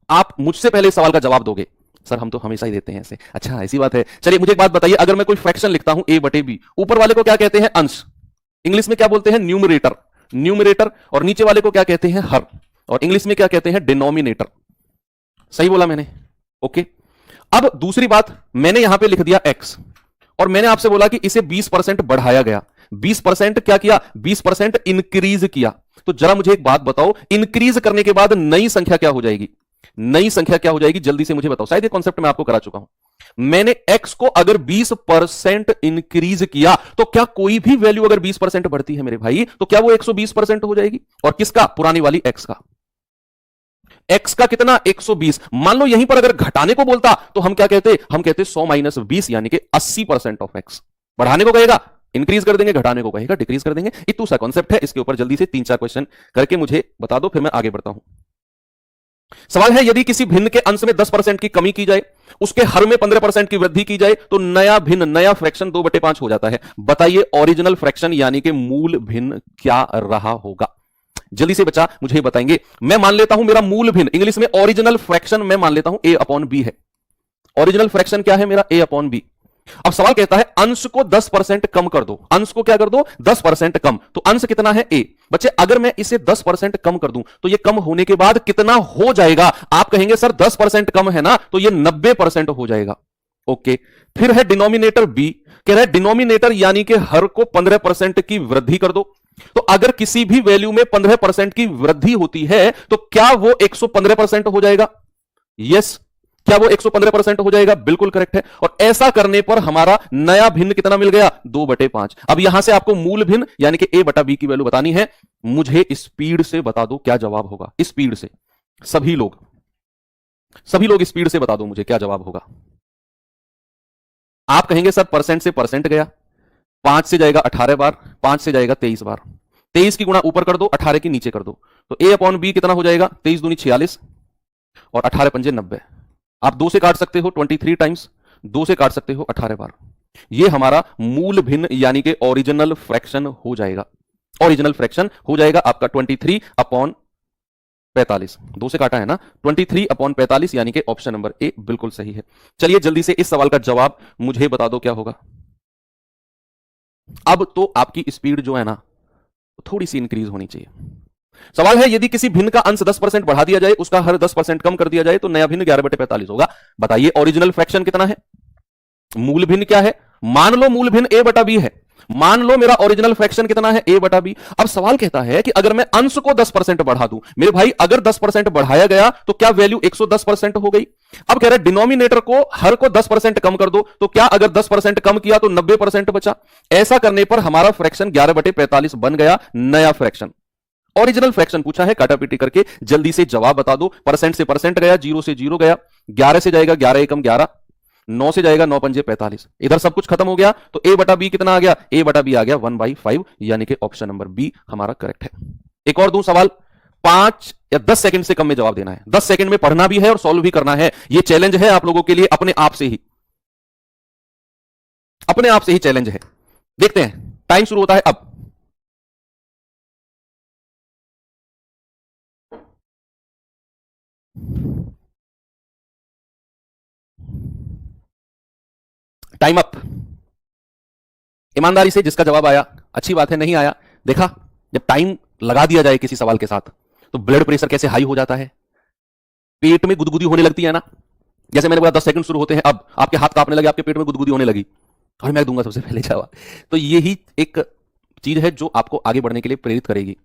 आप मुझसे पहले इस सवाल का जवाब दोगे। सर हम तो हमेशा ही देते हैं ऐसे। अच्छा ऐसी बात है। चलिए मुझे एक बात बताइए, अगर मैं कोई फ्रैक्शन लिखता हूं a बटे बी, ऊपर वाले को क्या कहते हैं? अंश। इंग्लिश में क्या बोलते हैं? न्यूमरेटर। न्यूमरेटर। और नीचे वाले को क्या कहते हैं? हर। और इंग्लिश में क्या कहते हैं? डिनोमिनेटर। सही बोला मैंने? ओके। अब दूसरी बात, मैंने यहां पे लिख दिया x, और मैंने आपसे बोला कि इसे 20% बढ़ाया गया। 20% क्या किया? 20% इंक्रीज किया। तो जरा मुझे एक बात बताओ, इंक्रीज करने के बाद नई संख्या क्या हो जाएगी? नई संख्या क्या हो जाएगी? जल्दी से मुझे बताओ। शायद ये कॉन्सेप्ट मैं आपको करा चुका हूं। मैंने x को अगर 20% इंक्रीज किया, तो क्या कोई भी वैल्यू अगर 20% बढ़ती है मेरे भाई, तो क्या वो 120% हो जाएगी? और किसका? पुरानी वाली x का। x का कितना? 120। मान लो यहीं पर अगर घटाने को बोलता तो हम क्या कहते? हम कहते 100 माइनस 20 यानी कि 80% ऑफ x। बढ़ाने को कहेगा इंक्रीज कर देंगे, घटाने को कहेगा डिक्रीज कर देंगे। इतना सा कॉन्सेप्ट है। इसके ऊपर जल्दी से 3-4 क्वेश्चन करके मुझे बता दो, फिर मैं आगे बढ़ता हूं। सवाल है, यदि किसी भिन्न के अंश में 10% की कमी की जाए, उसके हर में 15% की वृद्धि की जाए, तो नया भिन्न, नया फ्रैक्शन 2/5 हो जाता है। बताइए ओरिजिनल फ्रैक्शन यानी कि मूल भिन्न क्या रहा होगा? जल्दी से बच्चा मुझे बताएंगे। मैं मान लेता हूं मेरा मूल भिन्न, इंग्लिश में ओरिजिनल फ्रैक्शन मैं मान लेता हूं a/b है। ओरिजिनल फ्रैक्शन क्या है मेरा? a/b। अब सवाल कहता है अंश को 10% कम कर दो। अंश को क्या कर दो? 10% कम। तो अंश कितना है? a। बच्चे अगर मैं इसे 10% कम कर दूं तो ये कम होने के बाद कितना हो जाएगा? आप कहेंगे सर 10% कम है ना, तो ये 90% हो जाएगा। ओके। फिर है डिनोमिनेटर b। कह रहा है डिनोमिनेटर यानी कि हर को 15% की वृद्धि कर दो। तो अगर किसी भी वैल्यू में 15% की वृद्धि होती है तो क्या वो 115% हो जाएगा? यस। क्या वो 115% हो जाएगा? बिल्कुल करेक्ट है। और ऐसा करने पर हमारा नया भिन्न कितना मिल गया? 2/5। अब यहां से आपको मूल भिन्न यानी कि a/b की वैल्यू बतानी है। मुझे स्पीड से बता दो क्या जवाब होगा। स्पीड से सभी लोग स्पीड से बता दो मुझे क्या जवाब होगा। आप कहेंगे सर परसेंट से परसेंट गया, 5 से जाएगा 18 बार, 5 से जाएगा 23 बार। 23 की गुणा ऊपर कर दो, 18 की नीचे कर दो। तो a/b कितना हो जाएगा? 23 दूनी 46 और 18 पंजे 90। आप 2 से काट सकते हो 23 टाइम्स, 2 से काट सकते हो 18 बार। ये हमारा मूल भिन्न यानी कि ओरिजिनल फ्रैक्शन हो जाएगा। ओरिजिनल फ्रैक्शन हो जाएगा आपका 23/45। 2 से काटा है ना, 23/45 यानी कि ऑप्शन नंबर ए बिल्कुल सही है। चलिए जल्दी से इस सवाल का जवाब मुझे बता दो क्या होगा। अब तो आपकी स्पीड जो है ना थोड़ी सी इंक्रीज होनी चाहिए। सवाल है, यदि किसी भिन्न का अंश 10% बढ़ा दिया जाए, उसका हर 10% कम कर दिया जाए, तो नया भिन्न 11/45 होगा। बताइए ओरिजिनल फ्रैक्शन कितना है? मूल भिन्न क्या है? मान लो मूल भिन्न a/b है, मान लो मेरा ओरिजिनल फ्रैक्शन कितना है, a बटा b। अब सवाल कहता है कि अगर मैं अंश को 10% बढ़ा दूं, मेरे भाई अगर 10% बढ़ाया गया तो क्या वैल्यू 110% हो गई। अब कह रहा है डिनोमिनेटर को, हर को 10% कम कर दो, तो क्या अगर 10% कम किया तो 90% बचा। ऐसा करने पर हमारा फ्रैक्शन 11/45 बन गया, नया फ्रैक्शन। ओरिजिनल फ्रैक्शन पूछा है, काटापीटी करके जल्दी से जवाब बता दो। परसेंट से परसेंट गया, जीरो से जीरो गया, 11 से जाएगा 11 एकम 11, 9 से जाएगा 9 पंजे 45, इधर सब कुछ खत्म हो गया। तो a बटा बी कितना आ गया, a बटा बी आ गया 1/5, यानी कि ऑप्शन नंबर बी हमारा करेक्ट है। एक और दूं सवाल, 5 या 10 सेकंड से कम में जवाब देना है। 10 सेकंड में पढ़ना भी है और सॉल्व भी करना है। यह चैलेंज है आप लोगों के लिए, अपने आप से ही, अपने आप से ही चैलेंज है। देखते हैं, टाइम शुरू होता है अब। Time up. ईमानदारी से जिसका जवाब आया अच्छी बात है, नहीं आया, देखा जब टाइम लगा दिया जाए किसी सवाल के साथ तो ब्लड प्रेशर कैसे हाई हो जाता है, पेट में गुदगुदी होने लगती है ना। जैसे मैंने बोला 10 सेकंड शुरू होते हैं अब, आपके हाथ कांपने लगे, आपके पेट में गुदगुदी होने लगी, और मैं दूंगा सबसे पहले जवाब। तो यही एक चीज है जो आपको आगे बढ़ने के लिए प्रेरित करेगी।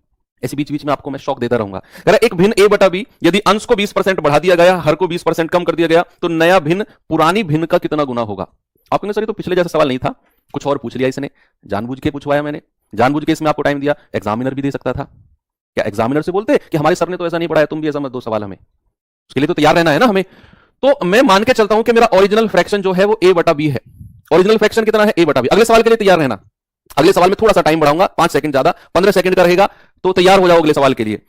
ऐसे बीच बीच में आपको मैं शौक देता रहूंगा। एक भिन्न a बटा b, यदि अंश को 20% बढ़ा दिया गया, हर को 20% कम कर दिया गया, तो नया भिन्न पुरानी भिन्न का कितना गुना होगा। आप कहेंगे सर ये तो पिछले जैसा सवाल नहीं था, कुछ और पूछ लिया इसने, जानबूझ के पूछवाया मैंने, जानबूझ के इसमें आपको टाइम दिया। एग्जामिनर भी दे सकता था, क्या एग्जामिनर से बोलते कि हमारे सर ने तो ऐसा नहीं पढ़ाया, तुम भी ऐसा मत दो सवाल हमें, उसके लिए तो तैयार रहना है ना हमें। तो मैं मान के चलता हूं कि मेरा ओरिजिनल फ्रैक्शन जो है वो a बटा b है। ओरिजिनल फ्रैक्शन कितना है, a बटा b। अगले सवाल के लिए तैयार रहना, अगले सवाल में थोड़ा सा टाइम बढ़ाऊंगा, 5 सेकंड ज्यादा, 15 सेकंड का रहेगा, तो तैयार हो जाओ अगले सवाल के लिए।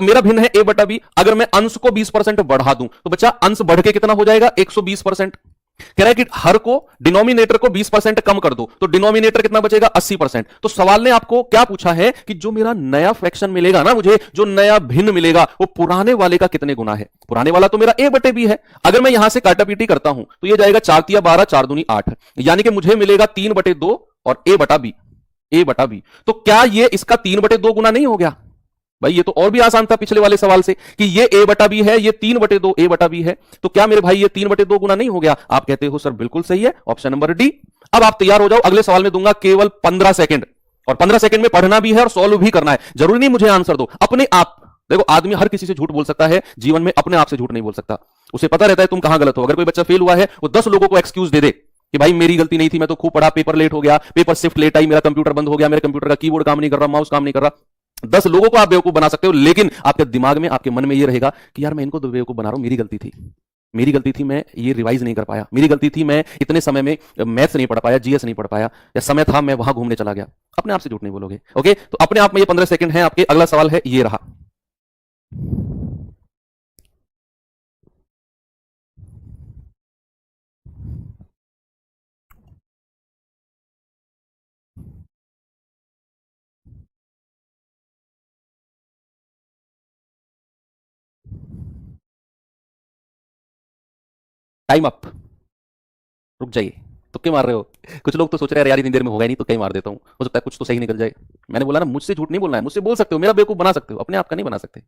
मेरा भिन्न है a बटा b, अगर मैं अंश को 20% बढ़ा दूं तो बच्चा अंश बढ़ के कितना हो जाएगा, 120%। कह रहा है कि हर को, डिनोमिनेटर को 20% कम कर दो, तो डिनोमिनेटर कितना बचेगा, 80%। तो सवाल ने आपको क्या पूछा है कि जो मेरा नया फ्रैक्शन मिलेगा ना, मुझे जो नया भिन्न मिलेगा वो पुराने वाले का कितने गुना है। पुराने वाला तो मेरा a बटे b है। अगर मैं यहां से काटापीटी करता हूं तो ये जाएगा 4 तिया 12, 4 दूनी 8, यानी कि मुझे मिलेगा 3/2 और a बटा b, a बटा b। तो क्या ये इसका 3/2 गुना नहीं हो गया। भाई ये तो और भी आसान था पिछले वाले सवाल से कि ये a बटा b है, ये 3/2 a बटा b है, तो क्या मेरे भाई ये 3/2 गुना नहीं हो गया। आप कहते हो सर बिल्कुल सही है, ऑप्शन नंबर डी। अब आप तैयार हो जाओ, अगले सवाल में दूंगा केवल 15 सेकंड, और 15 सेकंड में पढ़ना भी है और सॉल्व भी करना है। जरूरी नहीं मुझे आंसर दो, अपने आप देखो। आदमी हर किसी से झूठ बोल सकता है जीवन में, अपने आप से झूठ नहीं बोल सकता। उसे पता रहता है तुम कहां गलत हो। अगर कोई बच्चा फेल हुआ है वो 10 लोगों को एक्सक्यूज दे दे कि भाई मेरी गलती नहीं थी, मैं तो खूब पढ़ा, पेपर लेट हो गया, पेपर शिफ्ट लेट आई, मेरा कंप्यूटर बंद हो गया, मेरे कंप्यूटर का कीबोर्ड काम नहीं कर रहा, माउस काम नहीं कर रहा। 10 लोगों को आप बेवकूफ बना सकते हो, लेकिन आपके दिमाग में, आपके मन में यह रहेगा कि यार मैं इनको तो बेवकूफ बना रहा हूं, मेरी गलती थी, मेरी गलती थी, मैं ये रिवाइज नहीं कर पाया, मेरी गलती थी, मैं इतने समय में मैथ्स नहीं पढ़ पाया, जीएस नहीं पढ़ पाया, या समय था मैं वहां घूमने चला गया। अपने आप से झूठ नहीं बोलोगे। ओके, तो अपने आप में ये 15 सेकंड है आपके। अगला सवाल है ये रहा। Time up. रुक जाइए, तुक्के मार रहे हो। कुछ लोग तो सोच रहे हैं यार इतनी देर में होगा ही नहीं, तो कहीं मार देता हूं, हो सकता है कुछ तो सही निकल जाए। मैंने बोला ना, मुझसे झूठ नहीं बोलना है, मुझसे बोल सकते हो, मेरा बेवकूफ बना सकते हो, अपने आप का नहीं बना सकते।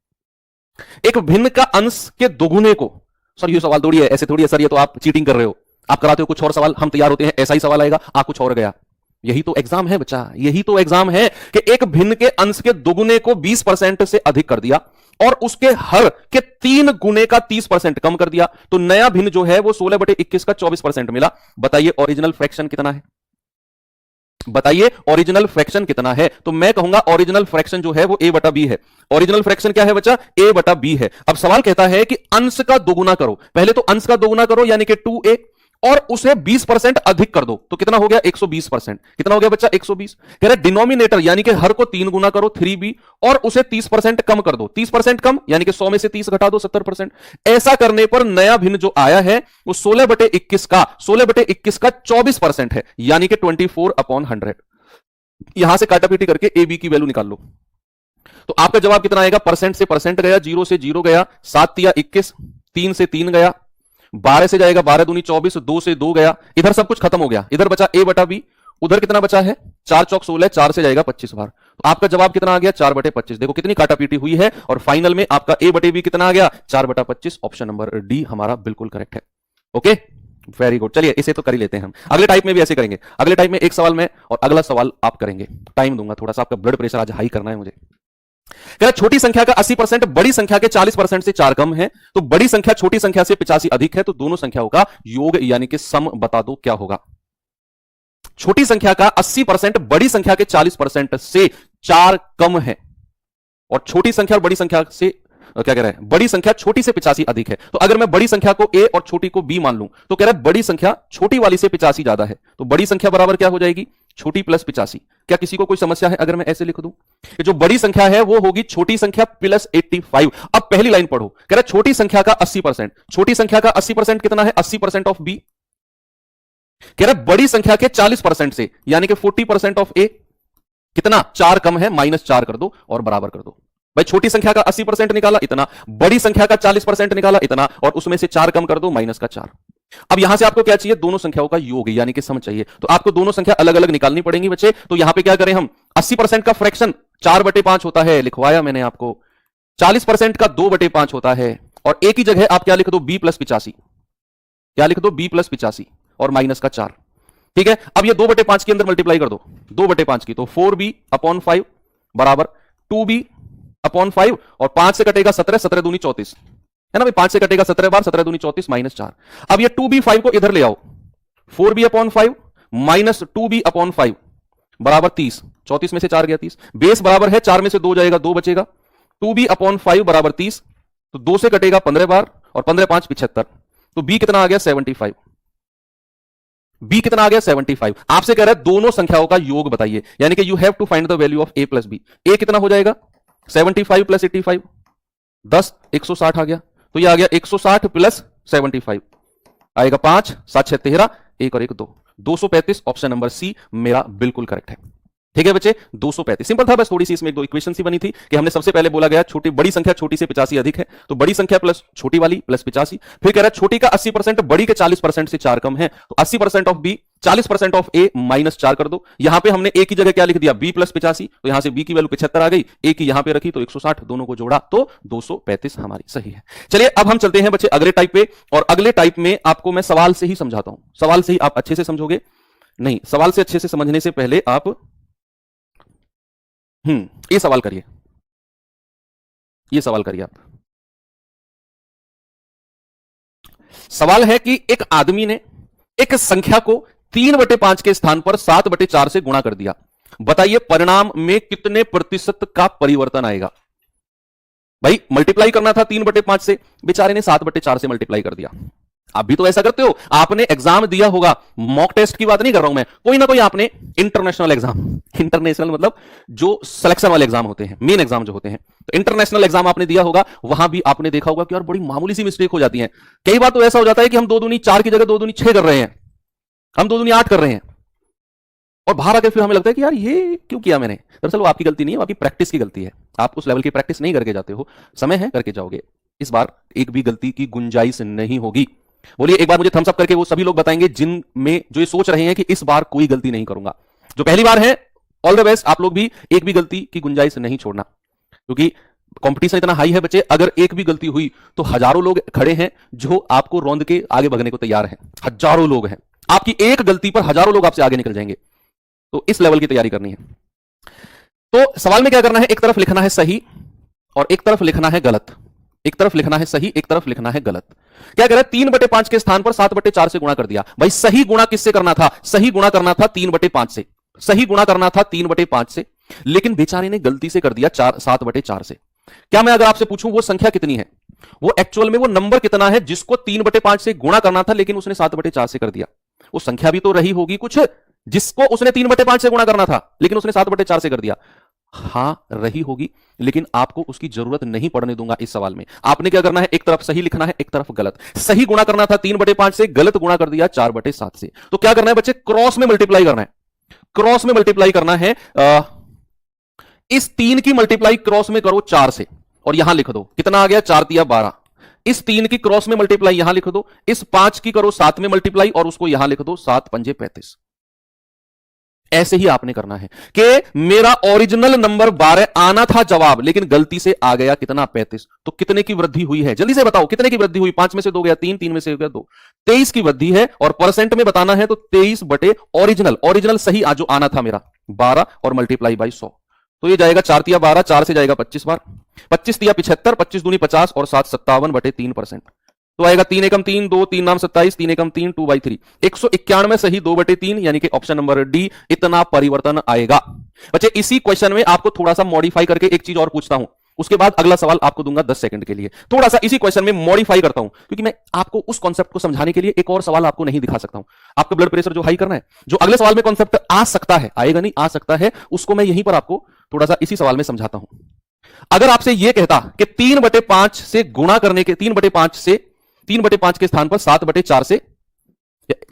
एक भिन्न का अंश के दोगुने को, सर ये सवाल थोड़ी है, ऐसे थोड़ी है सर, ये तो आप चीटिंग कर रहे हो, आप कराते हो कुछ और सवाल, हम तैयार होते हैं ऐसा ही सवाल आएगा, आप कुछ और गया। यही तो एग्जाम है बच्चा, यही तो एग्जाम है कि एक भिन्न के अंश के दोगुने को 20% से अधिक कर दिया और उसके हर के 3 गुने का 30% कम कर दिया, तो नया भिन्न जो है वो 16/21 का 24% मिला। बताइए ओरिजिनल फ्रैक्शन कितना है, बताइए ओरिजिनल फ्रैक्शन कितना है। तो मैं कहूंगा ओरिजिनल फ्रैक्शन जो है वो a बटा b है। ओरिजिनल फ्रैक्शन क्या है बच्चा, a बटा b है। अब सवाल कहता है कि अंश का दोगुना करो, पहले तो अंश का दोगुना करो यानी कि 2a, और उसे 20% अधिक कर दो, तो कितना हो गया 120%। कितना हो गया बच्चा 120। कह रहा है डिनोमिनेटर यानी कि हर को 3 गुना करो 3b, और उसे 30% कम कर दो। 30% कम यानी कि 100 में से 30 घटा दो 70%। ऐसा करने पर नया भिन्न जो आया है वो 16/21 का 24% है, यानी कि 24/100। यहां से काटापीटी करके ए बी की वैल्यू निकाल लो, तो आपका जवाब कितना आएगा। परसेंट से परसेंट गया, 0 से 0 गया, 7 तिया 21, 3 से 3 गया, 12 से जाएगा 12 दूनी 24, 2 से 2 गया, इधर सब कुछ खत्म हो गया, इधर बचा a बटा b, उधर कितना बचा है 4 चौक 16, 4 से जाएगा 25 बार, तो आपका जवाब कितना आ गया 4/25। देखो कितनी काटापीटी हुई है, और फाइनल में आपका a बटे b कितना आ गया 4/25। ऑप्शन नंबर डी हमारा बिल्कुल करेक्ट है। ओके वेरी गुड, चलिए इसे तो कर ही लेते हैं हम। अगले टाइप में भी ऐसे करेंगे। अगले टाइप में एक सवाल में और अगला सवाल आप करेंगे। टाइम दूंगा थोड़ा सा, आपका ब्लड प्रेशर आज हाई करना है मुझे। कह रहा छोटी संख्या का 80% बड़ी संख्या के 40% से 4 कम है, तो बड़ी संख्या छोटी संख्या से 85 अधिक है, तो दोनों संख्याओं का योग यानी कि सम बता दो क्या होगा। छोटी संख्या का 80% बड़ी संख्या के 40% से 4 कम है, और छोटी संख्या और बड़ी संख्या से क्या कह रहा है, बड़ी संख्या छोटी से 85 अधिक है। तो अगर मैं बड़ी संख्या को a और छोटी को b मान लूं, तो कह रहा है बड़ी संख्या छोटी वाली से 85 ज्यादा है, तो बड़ी संख्या बराबर क्या हो जाएगी, छोटी प्लस 85। क्या किसी को कोई समस्या है अगर मैं ऐसे लिख दूं कि जो बड़ी संख्या है वो होगी छोटी संख्या प्लस 85। अब पहली लाइन पढ़ो, कह रहा है छोटी संख्या का 80%, छोटी संख्या का 80% कितना है, 80% ऑफ b। कह रहा है बड़ी संख्या के 40% से यानी कि 40% ऑफ a कितना, 4 कम है, -4 कर दो और बराबर कर दो। भाई छोटी संख्या का 80% निकाला इतना, बड़ी संख्या का 40% निकाला इतना, और उसमें से 4 कम कर दो, -4। अब यहां से आपको क्या चाहिए, दोनों संख्याओं का योग यानी कि सम चाहिए। तो आपको दोनों संख्या अलग अलग निकालनी पड़ेंगी बच्चे। तो यहां पे क्या करें हम, 80% का फ्रैक्शन 4/5 होता है, लिखवाया मैंने आपको। 40% का 2/5 होता है, और एक ही जगह आप क्या लिख दो, b + 85। क्या लिख दो, b + 85 और -4। ठीक है, अब ये 2/5 के अंदर मल्टीप्लाई कर दो, 2/5 की, तो 4b/5 बराबर 2b/5, और 5 से कटेगा 17, 17 दूनी 34 है ना भाई, 5 से कटेगा 17 बार, 17 दूनी 34 -4। अब ये 2b5 को इधर ले आओ, 4b/5 माइनस 2b/5 बराबर 30, 34 में से 4 गया 30, बेस बराबर है 4 में से 2 जाएगा, 2 बचेगा, 2b/5 बराबर 30, तो 2 से कटेगा 15 बार, और 15 5 75, तो b कितना आ गया, 75। b कितना आ गया, 75। आपसे कह रहा है दोनों संख्याओं का योग बताइए, यानी कि you have to find the value of a + b। a कितना हो जाएगा, 75 + 85 10, 160 आ गया, तो ये आ गया 160 + 75 आएगा 5, 7 6 13, 1 और 1 2, 235। ऑप्शन नंबर सी मेरा बिल्कुल करेक्ट है। ठीक है बच्चे, 235 सिंपल था, बस थोड़ी सी इसमें 2 इक्वेशन सी बनी थी कि हमने सबसे पहले बोला गया छोटी बड़ी संख्या छोटी से 85 अधिक है, तो बड़ी संख्या प्लस छोटी वाली प्लस 85। फिर कह रहा है छोटी का 80% बड़ी के 40% से 4 कम है, तो 80% ऑफ बी 40% ऑफ ए -4 कर दो। यहां पे हमने ए की जगह क्या लिख दिया, b + 85, तो यहां से b की वैल्यू 75 आ गई, ए की यहां पे रखी तो 160, दोनों को जोड़ा तो 235 हमारी सही है। चलिए अब हम चलते हैं बच्चे अगले टाइप पे, और अगले टाइप में आपको मैं सवाल से ही समझाता हूं। सवाल से ही आप अच्छे से समझोगे, नहीं सवाल से अच्छे से समझने से पहले आप ये सवाल करिए, ये सवाल करिए आप। सवाल है कि एक आदमी ने एक संख्या को 3/5 के स्थान पर 7/4 से गुणा कर दिया, बताइए परिणाम में कितने प्रतिशत का परिवर्तन आएगा। भाई मल्टीप्लाई करना था 3/5 से, बेचारे ने 7/4 से मल्टीप्लाई कर दिया। आप भी तो ऐसा करते हो, आपने एग्जाम दिया होगा, मॉक टेस्ट की बात नहीं कर रहा हूं मैं, कोई ना कोई आपने इंटरनेशनल एग्जाम, इंटरनेशनल मतलब जो सिलेक्शन वाले एग्जाम होते हैं, मेन एग्जाम जो होते हैं, तो इंटरनेशनल एग्जाम आपने दिया होगा, वहां भी आपने देखा होगा कि यार बड़ी मामूली सी मिस्टेक हो जाती है। कई बार तो ऐसा हो जाता है कि हम 2 दूनी 4 की जगह 2 दूनी 6 कर रहे हैं, हम 2 दूनी 8 कर रहे हैं, और बाहर आकर फिर हमें लगता है कि यार ये क्यों किया मैंने। दरअसल वो आपकी गलती नहीं है, आपकी प्रैक्टिस की गलती है। आप उस लेवल की प्रैक्टिस नहीं करके जाते हो, समय है करके जाओगे। इस बार एक भी गलती की गुंजाइश नहीं होगी। बोलिए एक बार मुझे थम्स अप करके वो सभी लोग बताएंगे जिनमें जो ये सोच रहे हैं कि इस बार कोई गलती नहीं करूंगा। जो पहली बार है ऑल द बेस्ट, आप लोग भी एक भी गलती की गुंजाइश नहीं छोड़ना, क्योंकि कंपटीशन इतना हाई है बच्चे। अगर एक भी गलती हुई तो हजारों लोग खड़े हैं जो आपको रौंद के आगे भगने को तैयार हैं। हजारों लोग हैं, आपकी एक गलती पर हजारों लोग आपसे आगे निकल जाएंगे। तो इस लेवल की तैयारी करनी है। तो सवाल में क्या करना है, एक तरफ लिखना है सही और एक तरफ लिखना है गलत। एक तरफ लिखना है सही, एक तरफ लिखना है गलत। क्या कह रहा है, 3/5 के स्थान पर 7/4 से गुणा कर दिया। भाई सही गुणा किससे करना था, सही गुणा करना था 3/5 से, सही गुणा करना था 3/5 से, लेकिन बेचारे ने गलती से कर दिया 7/4 से। क्या मैं अगर आपसे पूछूं वो संख्या कितनी है, वो एक्चुअल में वो नंबर कितना है जिसको 3/5 से गुणा करना था लेकिन उसने 7/4 से कर दिया। वो संख्या भी तो रही होगी कुछ जिसको उसने 3/5 से गुणा करना था लेकिन उसने 7/4 से कर दिया। हां रही होगी, लेकिन आपको उसकी जरूरत नहीं पड़ने दूंगा इस सवाल में। आपने क्या करना है, एक तरफ सही लिखना है, एक तरफ गलत। सही गुणा करना था 3/5 से, गलत गुणा कर दिया 4/7 से। तो क्या करना है बच्चे, क्रॉस में मल्टीप्लाई करना है। क्रॉस में मल्टीप्लाई करना है, इस 3 की मल्टीप्लाई क्रॉस में करो 4 से, और यहां लिख दो कितना आ गया, 4 × 12। इस 3 की क्रॉस में मल्टीप्लाई यहां लिख दो, इस 5 की करो 7 में मल्टीप्लाई और उसको यहां लिख दो 7 × 5 = 35। ऐसे ही आपने करना है कि मेरा ओरिजिनल नंबर 12 आना था जवाब, लेकिन गलती से आ गया कितना 35। तो कितने की वृद्धि हुई है जल्दी से बताओ, कितने की वृद्धि हुई? 5 में से 2 गया 3, 3 में से हो गया 2, 23 की वृद्धि है। और परसेंट में बताना है तो 23 बटे ओरिजिनल, ओरिजिनल सही जो आना था मेरा 12 और मल्टीप्लाई बाई 100। तो ये जाएगा 4 तिया 12, 4 से जाएगा 25 बार, 25 तिया 75, 25 दूनी 50 और 7 57 बटे 3%। तो आएगा 3 एकम 3, 2 3 नाम 27, 3 एकम 3, 2/3, 191 सही 2/3, यानी कि ऑप्शन नंबर डी इतना परिवर्तन आएगा। बच्चे इसी क्वेश्चन में आपको थोड़ा सा मॉडिफाई करके एक चीज और पूछता हूं, उसके बाद अगला सवाल आपको दूंगा 10 सेकंड के लिए। थोड़ा सा इसी क्वेश्चन में मॉडिफाई करता हूं, क्योंकि मैं आपको उस कॉन्सेप्ट को समझाने के लिए एक और सवाल आपको नहीं दिखा सकता हूं। आपका ब्लड प्रेशर जो हाई करना है, जो अगले सवाल में कॉन्सेप्ट आ सकता है, आएगा नहीं आ सकता है, उसको मैं यहीं पर आपको थोड़ा सा इसी सवाल में समझाता हूं। अगर आपसे यह कहता कि 3/5 से गुणा करने के 3/5 के स्थान पर 7/4 से,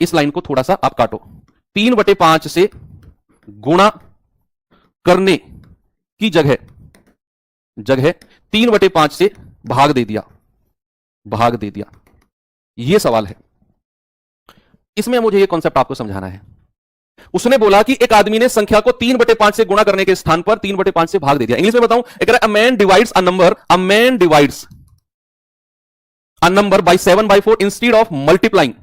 इस लाइन को थोड़ा सा आप काटो, 3/5 से गुणा करने की जगह 3/5 से भाग दे दिया, यह सवाल है। इसमें मुझे यह कॉन्सेप्ट आपको समझाना है। उसने बोला कि एक आदमी ने संख्या को 3/5 से गुणा करने के स्थान पर 3/5 से भाग दे दिया। इंग्लिश में बताऊं, a man divides a number by 7/4 instead of multiplying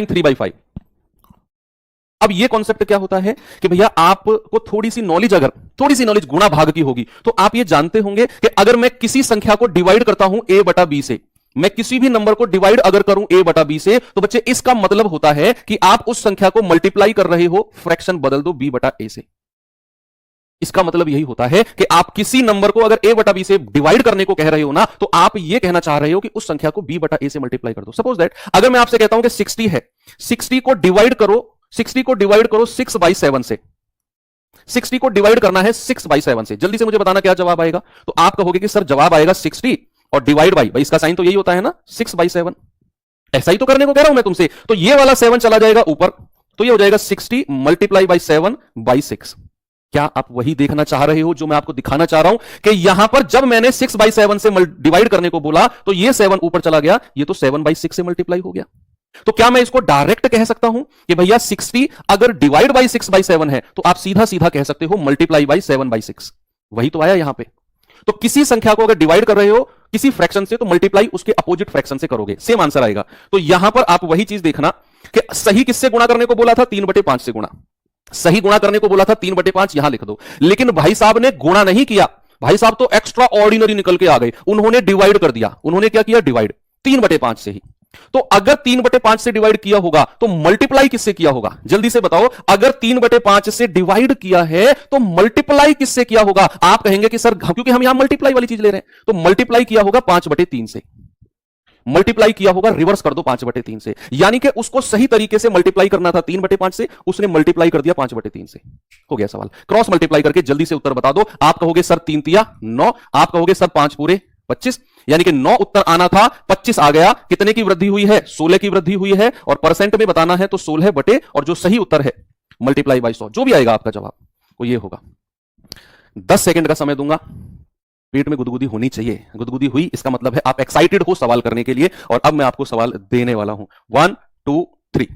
3/5। अब ये कॉन्सेप्ट क्या होता है कि भैया आपको थोड़ी सी नॉलेज गुणा भाग की होगी, तो आप ये जानते होंगे कि अगर मैं किसी संख्या को डिवाइड करता हूं a बटा b से, मैं किसी भी नंबर को डिवाइड अगर करूं a बटा b से, तो बच्चे इसका मतलब होता है कि आप उस संख्या को मल्टीप्लाई कर रहे हो, फ्रैक्शन बदल दो b बटा a से। इसका मतलब यही होता है कि आप किसी नंबर को अगर a बटा b से डिवाइड करने को कह रहे हो ना, तो आप ये कहना चाह रहे हो कि उस संख्या को b बटा a से मल्टीप्लाई कर दो। सपोज दैट अगर मैं आपसे कहता हूं कि 60 है, 60 को डिवाइड करो 6/7 से, 60 को डिवाइड करना है 6/7 से। जल्दी से मुझे बताना क्या जवाब आएगा। तो आप कहोगे कि सर जवाब आएगा 60 और डिवाइड बाई, भाई इसका साइन तो यही होता है ना 6/7, ऐसा ही तो करने को कह रहा हूं मैं तुमसे। तो ये वाला 7 चला जाएगा ऊपर, तो ये हो जाएगा 60 मल्टीप्लाई बाई 7/6। क्या आप वही देखना चाह रहे हो जो मैं आपको दिखाना चाह रहा हूं कि यहां पर जब मैंने 6/7 से डिवाइड करने को बोला तो ये 7 ऊपर चला गया, ये तो 7/6 से मल्टीप्लाई हो गया। तो क्या मैं इसको डायरेक्ट कह सकता हूं कि भैया 60 अगर डिवाइड बाई 6/7 है, तो आप सीधा सीधा कह सकते हो मल्टीप्लाई बाई 7/6। वही तो आया यहां पे। तो किसी संख्या को अगर डिवाइड कर रहे हो किसी फ्रैक्शन से, तो मल्टीप्लाई उसके अपोजिट फ्रैक्शन से करोगे, सेम आंसर आएगा। तो यहां पर आप वही चीज देखना कि सही किससे गुणा करने को बोला था, 3/5 से गुणा, सही गुणा करने को बोला था 3/5, यहां लिख दो। लेकिन भाई साहब ने गुणा नहीं किया, भाई साहब तो एक्स्ट्रा ऑर्डिनरी निकल के आ गए, उन्होंने डिवाइड कर दिया। उन्होंने क्या किया, डिवाइड 3/5 से ही। तो अगर 3/5 से डिवाइड किया होगा तो मल्टीप्लाई किससे किया होगा, जल्दी से बताओ। अगर 3/5 से डिवाइड किया है तो मल्टीप्लाई किससे किया होगा? आप कहेंगे कि सर क्योंकि हम यहां मल्टीप्लाई वाली चीज ले रहे हैं, तो मल्टीप्लाई किया होगा 5/3 से, मल्टीप्लाई किया होगा, रिवर्स कर दो 5/3 से। यानी कि उसको सही तरीके से मल्टीप्लाई करना था 3/5 से, उसने मल्टीप्लाई कर दिया 5/3 से। हो गया सवाल। क्रॉस मल्टीप्लाई करके जल्दी से उत्तर बता दो। आप कहोगे सर 3 तिया 9, आप कहोगे सर 5 पूरे 25, यानी कि 9 उत्तर आना था, 25 आ गया। कितने की वृद्धि हुई है, 16 की वृद्धि हुई है। और परसेंट में बताना है तो 16 बटे, और जो सही उत्तर है मल्टीप्लाई बाई 100, जो भी आएगा आपका जवाब वो ये होगा। 10 सेकंड का समय दूंगा। पेट में गुदगुदी होनी चाहिए, गुदगुदी हुई इसका मतलब है आप एक्साइटेड हो सवाल करने के लिए। और अब मैं आपको सवाल देने वाला हूं। 1 2 3।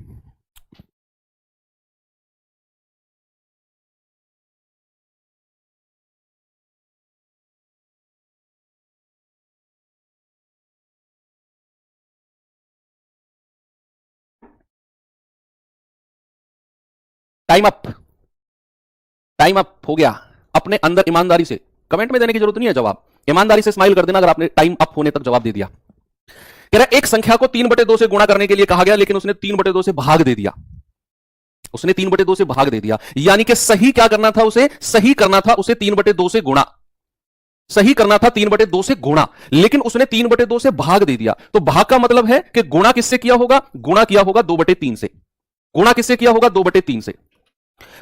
टाइम अप हो गया। अपने अंदर ईमानदारी से, कमेंट में देने की जरूरत नहीं है जवाब, ईमानदारी से स्माइल कर देना अगर आपने टाइम अप होने तक जवाब दे दिया। कह रहा एक संख्या को 3/2 से गुणा करने के लिए कहा गया, लेकिन उसने 3/2 से भाग दे दिया। उसने 3/2 से भाग दे दिया, यानी कि सही क्या करना था उसे, सही करना था उसे 3/2 से गुणा, सही करना था 3/2 से गुणा, लेकिन उसने 3/2 से भाग दे दिया। तो भाग का मतलब है कि गुणा किससे किया होगा, गुणा किया होगा 2/3 से। गुणा किससे किया होगा, 2/3 से।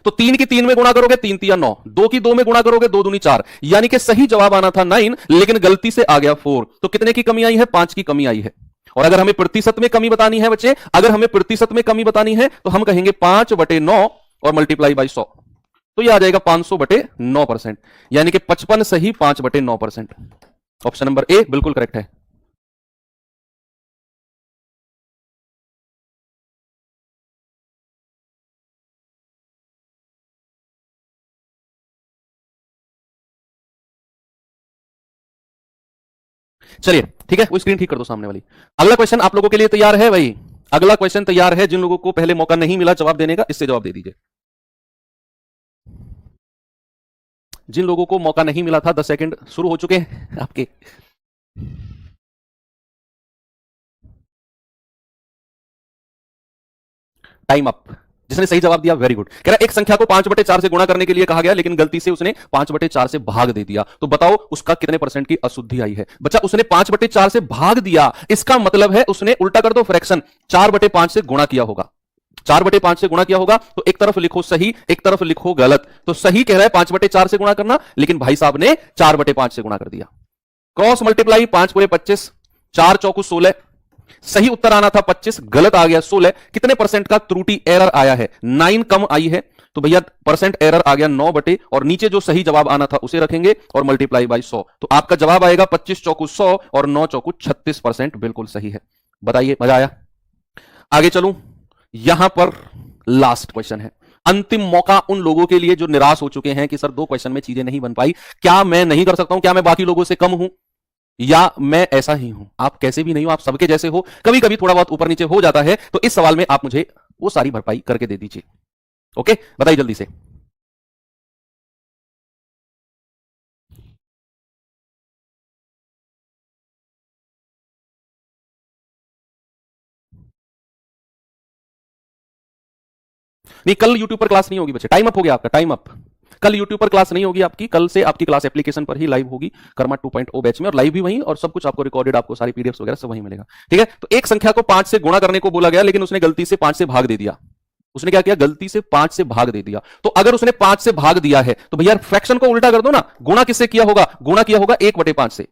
तो 3 की 3 में गुणा करोगे 3 तिया 9, 2 की 2 में गुणा करोगे 2 दूनी 4, यानी कि सही जवाब आना था 9, लेकिन गलती से आ गया 4। तो कितने की कमी आई है, 5 की कमी आई है। और अगर हमें प्रतिशत में कमी बतानी है बच्चे, अगर हमें प्रतिशत में कमी बतानी है तो हम कहेंगे 5/9 और मल्टीप्लाई बाई 100, तो यह आ जाएगा 500/9%, यानी कि 55 सही 5/9%। ऑप्शन नंबर ए बिल्कुल करेक्ट है। चलिए ठीक है, वो स्क्रीन ठीक कर दो सामने वाली। अगला क्वेश्चन आप लोगों के लिए तैयार है भाई? अगला क्वेश्चन तैयार है? जिन लोगों को पहले मौका नहीं मिला जवाब देने का, इससे जवाब दे दीजिए। जिन लोगों को मौका नहीं मिला था, 10 सेकंड शुरू हो चुके हैं आपके। Time up. जिसने सही जवाब दिया वेरी गुड। कह रहा एक संख्या को 5/4 से गुणा करने के लिए कहा गया, लेकिन गलती से उसने 5/4 से भाग दे दिया, तो बताओ उसका कितने परसेंट की अशुद्धि आई है? बच्चा उसने 5/4 से भाग दिया, इसका मतलब है उसने उल्टा कर दो फ्रैक्शन, 4/5 से गुणा किया होगा। 4/5 से गुणा किया होगा, तो एक तरफ लिखो सही, एक तरफ लिखो गलत। तो सही कह रहा है 5/4 से गुणा करना, लेकिन भाई साहब ने 4/5 से गुणा कर दिया। क्रॉस मल्टीप्लाई 5 पूरे 25, 4 चौकू 16। सही उत्तर आना था 25, गलत आ गया 16। कितने परसेंट का त्रुटि एरर आया है? 9 कम आई है, तो भैया परसेंट एरर आ गया 9 बटे, और नीचे जो सही जवाब आना था उसे रखेंगे और मल्टीप्लाई बाई 100, तो आपका जवाब आएगा 25 चौकू 100 और 9 चौकू 36%। बिल्कुल सही है। बताइए, मजा आया? आगे चलूं, यहां पर लास्ट क्वेश्चन है, अंतिम मौका उन लोगों के लिए जो निराश हो चुके हैं कि सर 2 क्वेश्चन में चीजें नहीं बन पाई। क्या मैं नहीं कर सकता हूं? क्या मैं बाकी लोगों से कम हूं, या मैं ऐसा ही हूं? आप कैसे भी नहीं हो, आप सबके जैसे हो, कभी कभी थोड़ा बहुत ऊपर नीचे हो जाता है, तो इस सवाल में आप मुझे वो सारी भरपाई करके दे दीजिए। ओके, बताइए जल्दी से। नहीं, कल यूट्यूब पर क्लास नहीं होगी बच्चे, टाइम अप हो गया आपका, टाइम अप। कल यूट्यूब पर क्लास नहीं होगी आपकी, कल से आपकी क्लास एप्लीकेशन पर ही लाइव होगी, कर्मा 2.0 बैच में, और लाइव भी वहीं, और सब कुछ आपको रिकॉर्डेड, आपको सारी पीडीएफ वगैरह सब वहीं मिलेगा। ठीक है, तो एक संख्या को 5 से गुणा करने को बोला गया, लेकिन उसने गलती से 5 से भाग दे दिया। उसने क्या किया? गलती से 5 से भाग दे दिया। तो अगर उसने 5 से भाग दिया है, तो भैया फ्रैक्शन को उल्टा कर दो ना। गुणा किससे किया होगा? गुणा किया होगा 1/5 से।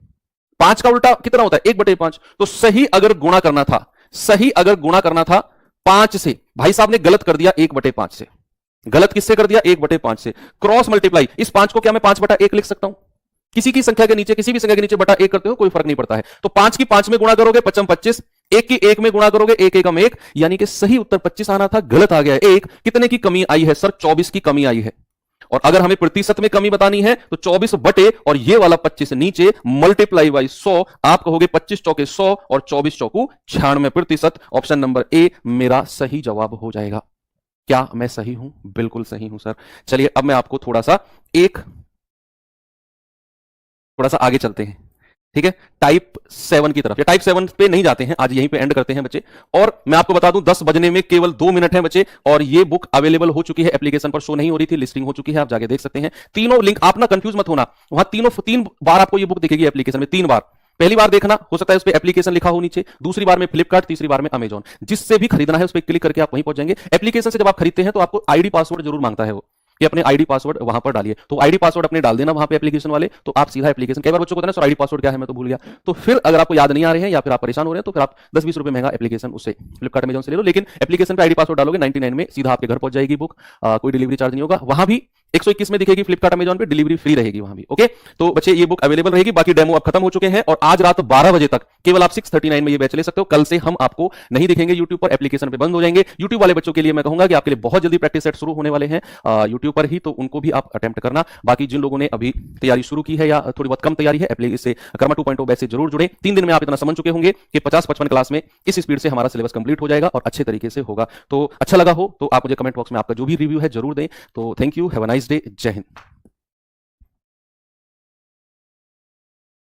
5 का उल्टा कितना होता है? 1/5। तो सही अगर गुणा करना था, सही अगर गुणा करना था 5 से, भाई साहब ने गलत कर दिया 1/5 से। गलत किससे कर दिया? 1/5 से। क्रॉस मल्टीप्लाई, इस 5 को क्या मैं 5/1 लिख सकता हूं? किसी की संख्या के नीचे, किसी भी संख्या के नीचे बटा 1 करते हो, कोई फर्क नहीं पड़ता है। तो 5 की 5 में गुणा करोगे 55 25, 1 की 1 में गुणा करोगे 1 एकम 1, यानी कि सही उत्तर 25 आना था, गलत आ गया 1। कितने की कमी आई है सर? 24 की कमी आई है। और अगर हमें प्रतिशत में कमी बतानी है तो 24 बटे और ये वाला 25 नीचे, मल्टीप्लाई बाई 100। आप कहोगे 25 चौके 100 और 24 चौकू 96%। ऑप्शन नंबर ए मेरा सही जवाब हो जाएगा। क्या मैं सही हूं? बिल्कुल सही हूं सर। चलिए अब मैं आपको थोड़ा सा आगे चलते हैं। ठीक है, टाइप 7 की तरफ, या टाइप 7 पे नहीं जाते हैं, आज यहीं पे एंड करते हैं बच्चे। और मैं आपको बता दूं 10 बजने में केवल 2 मिनट है बच्चे, और ये बुक अवेलेबल हो चुकी है, एप्लीकेशन पर शो नहीं हो रही थी, लिस्टिंग हो चुकी है, आप जाके देख सकते हैं। तीनों लिंक, आप ना कंफ्यूज मत होना, वहां 3 बार आपको ये बुक दिखेगी एप्लीकेशन में, 3 बार। पहली बार देखना, हो सकता है उस पर एप्लीकेशन लिखा हो नीचे, दूसरी बार में फ्लिपकार्ट, तीसरी बार में अमेजॉन। जिससे भी खरीदना है उस पर क्लिक करके आप वहीं पहुंच जाएंगे। एप्लीकेशन से जब आप खरीदते हैं तो आपको आईडी पासवर्ड जरूर मांगता है वो, कि अपने आईडी पासवर्ड वहां पर डालिए, तो आईडी पासवर्ड अपने डाल देना वहां पे एप्लीकेशन वाले, तो आप सीधा एप्लीकेशन। कई बार बच्चों को ना सर आईडी पासवर्ड क्या है मैं तो भूल गया, तो फिर अगर आपको याद नहीं आ रहे हैं या फिर आप परेशान हो रहे हैं, तो फिर आप 10-20 रुपए महंगा एप्लीकेशन उससे फ्लिपकार्ट अमेजॉन से ले लो, लेकिन एप्लीकेशन पे आईडी पासवर्ड डालोगे 99 में सीधा आपके घर पहुंच जाएगी बुक। कोई डिलीवरी चार्ज नहीं होगा। वहां भी 121 में दिखेगी फ्लिपकार्ट अमेजॉन पे, डिलीवरी फ्री रहेगी वहां भी। ओके, तो बच्चे ये बुक अवेलेबल रहेगी, बाकी डेमो अब खत्म हो चुके हैं, और आज रात 12 बजे तक केवल आप 639 में ये बैच ले सकते हो। कल से हम आपको नहीं दिखेंगे यूट्यूब पर, एप्लीकेशन पे बंद हो जाएंगे। यूट्यूब वाले बच्चों के लिए मैं कहूंगा कि आपके लिए बहुत जल्दी प्रैक्टिस सेट शुरू होने वाले हैं यूट्यूब पर ही, तो उनको भी आप अटेम्प्ट करना। बाकी जिन लोगों ने अभी तैयारी शुरू की है या थोड़ी बहुत कम तैयारी है, इससे कर्मा 2.0 बैच से जरूर जुड़े। 3 दिन में आप इतना समझ चुके होंगे कि 50-55 क्लास में इस स्पीड से हमारा सिलेबस कंप्लीट हो जाएगा और अच्छे तरीके से होगा। तो अच्छा लगा हो तो आप मुझे कमेंट बॉक्स में आपका जो भी रिव्यू है जरूर दें। तो thank you, have a nice day, जय हिंद।